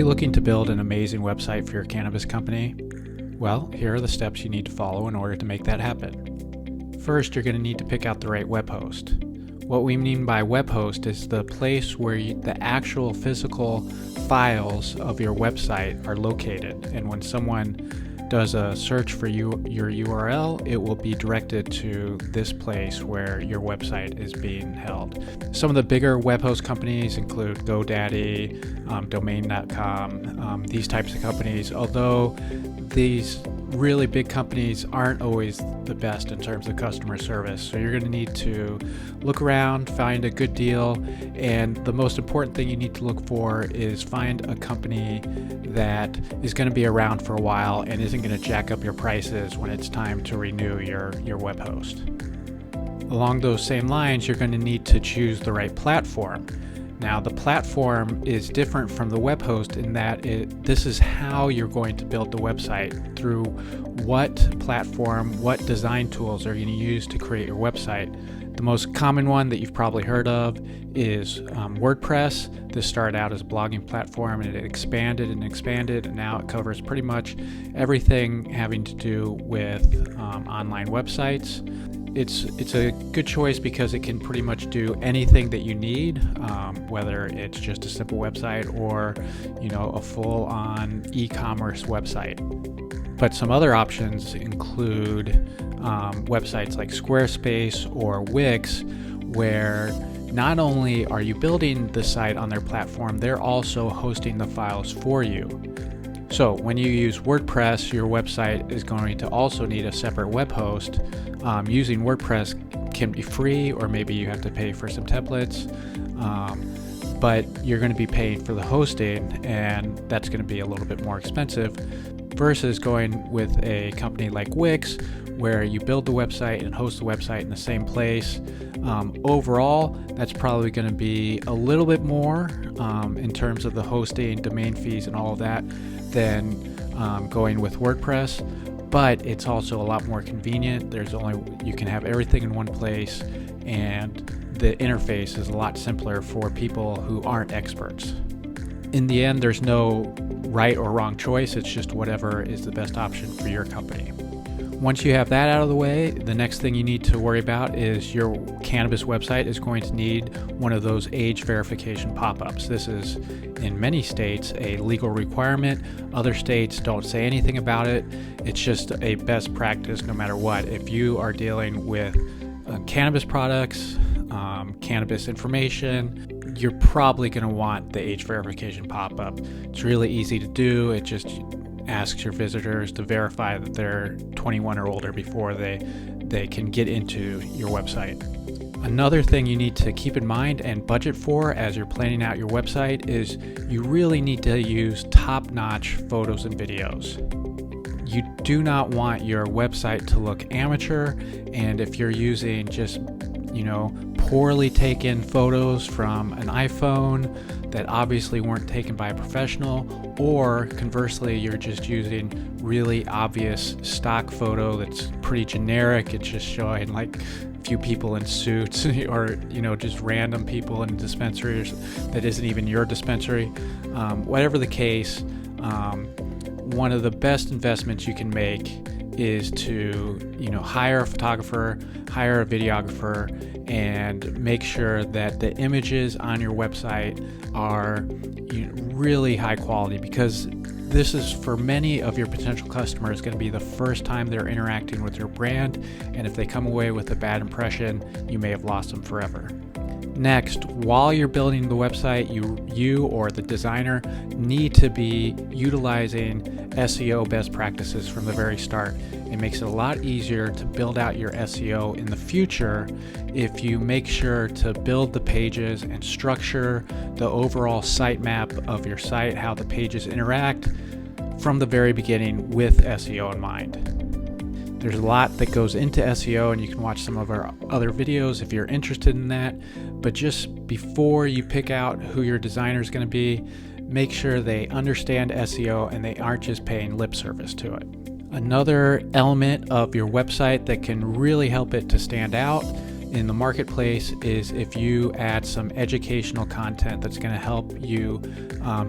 looking to build an amazing website for your cannabis company? Well, here are the steps you need to follow in order to make that happen. First, you're going to need to pick out the right web host. What we mean by web host is the place where the actual physical files of your website are located. And when someone does a search for your URL, it will be directed to this place where your website is being held. Some of the bigger web host companies include GoDaddy, Domain.com, these types of companies, although these really big companies aren't always the best in terms of customer service. So you're going to need to look around, find a good deal, and the most important thing you need to look for is find a company that is going to be around for a while and isn't going to jack up your prices when it's time to renew your web host. Along those same lines, you're going to need to choose the right platform. Now, the platform is different from the web host in that this is how you're going to build the website, through what platform, what design tools are you going to use to create your website. The most common one that you've probably heard of is WordPress. This started out as a blogging platform and it expanded, and now it covers pretty much everything having to do with online websites. It's a good choice because it can pretty much do anything that you need, whether it's just a simple website or a full-on e-commerce website. But some other options include websites like Squarespace or Wix, where not only are you building the site on their platform, they're also hosting the files for you. So when you use WordPress, your website is going to also need a separate web host. Using WordPress can be free, or maybe you have to pay for some templates, but you're going to be paying for the hosting, and that's going to be a little bit more expensive versus going with a company like Wix, where you build the website and host the website in the same place. Overall, that's probably going to be a little bit more in terms of the hosting, domain fees, and all of that than going with WordPress, but it's also a lot more convenient. You can have everything in one place, and the interface is a lot simpler for people who aren't experts. In the end, there's no right or wrong choice. It's just whatever is the best option for your company. Once you have that out of the way, the next thing you need to worry about is your cannabis website is going to need one of those age verification pop-ups. This is, in many states, a legal requirement. Other states don't say anything about it. It's just a best practice no matter what. If you are dealing with cannabis products, cannabis information, you're probably going to want the age verification pop-up. It's really easy to do. It just asks your visitors to verify that they're 21 or older before they can get into your website. Another thing you need to keep in mind and budget for as you're planning out your website is you really need to use top-notch photos and videos. You do not want your website to look amateur, and if you're using just poorly taken photos from an iPhone that obviously weren't taken by a professional, or conversely, you're just using really obvious stock photo that's pretty generic. It's just showing like a few people in suits or just random people in dispensaries that isn't even your dispensary. Whatever the case, one of the best investments you can make is to hire a photographer, hire a videographer, and make sure that the images on your website are really high quality, because this is, for many of your potential customers, going to be the first time they're interacting with your brand, and if they come away with a bad impression, you may have lost them forever. Next, while you're building the website, you or the designer need to be utilizing SEO best practices from the very start. It makes it a lot easier to build out your SEO in the future if you make sure to build the pages and structure the overall sitemap of your site, how the pages interact from the very beginning with SEO in mind. There's a lot that goes into SEO, and you can watch some of our other videos if you're interested in that. But just before you pick out who your designer is going to be, make sure they understand SEO and they aren't just paying lip service to it. Another element of your website that can really help it to stand out in the marketplace is if you add some educational content that's going to help you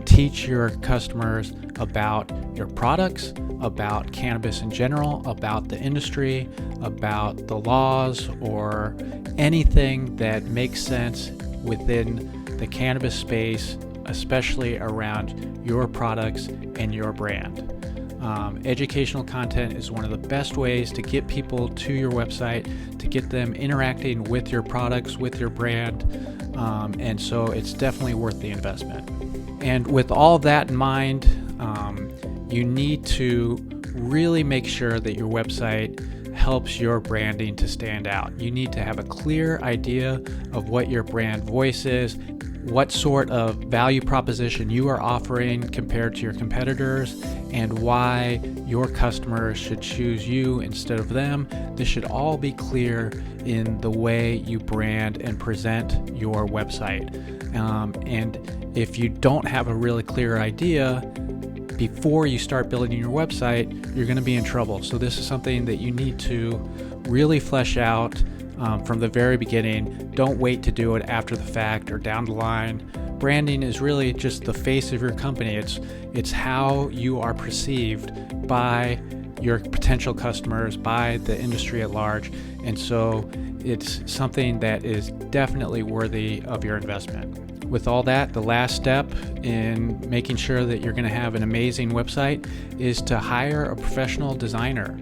teach your customers about your products, about cannabis in general, about the industry, about the laws, or anything that makes sense within the cannabis space, especially around your products and your brand. Educational content is one of the best ways to get people to your website, to get them interacting with your products, with your brand, and so it's definitely worth the investment. And with all that in mind, you need to really make sure that your website helps your branding to stand out. You need to have a clear idea of what your brand voice is, what sort of value proposition you are offering compared to your competitors, and why your customers should choose you instead of them. This should all be clear in the way you brand and present your website. And if you don't have a really clear idea before you start building your website, you're going to be in trouble. So this is something that you need to really flesh out from the very beginning. Don't wait to do it after the fact or down the line. Branding is really just the face of your company. It's how you are perceived by your potential customers, by the industry at large. And so it's something that is definitely worthy of your investment. With all that, the last step in making sure that you're going to have an amazing website is to hire a professional designer.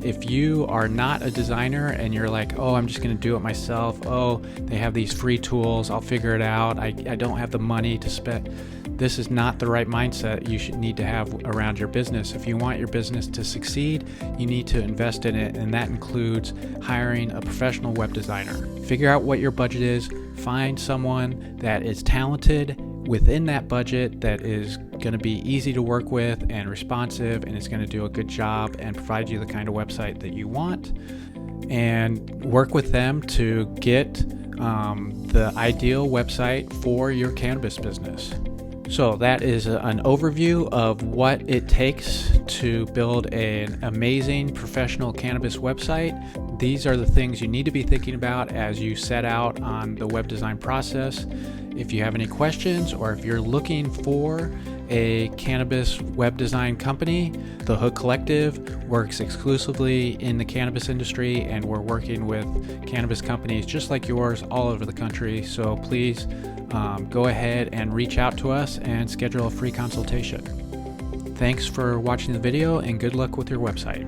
If you are not a designer and you're like, oh, I'm just going to do it myself. Oh, they have these free tools. I'll figure it out. I don't have the money to spend. This is not the right mindset you should need to have around your business. If you want your business to succeed, you need to invest in it, and that includes hiring a professional web designer. Figure out what your budget is. Find someone that is talented within that budget, that is going to be easy to work with and responsive, and is going to do a good job and provide you the kind of website that you want, and work with them to get the ideal website for your cannabis business. So that is an overview of what it takes to build an amazing professional cannabis website. These are the things you need to be thinking about as you set out on the web design process. If you have any questions, or if you're looking for a cannabis web design company, The Hook Collective works exclusively in the cannabis industry, and we're working with cannabis companies just like yours all over the country. So please go ahead and reach out to us and schedule a free consultation. Thanks for watching the video, and good luck with your website.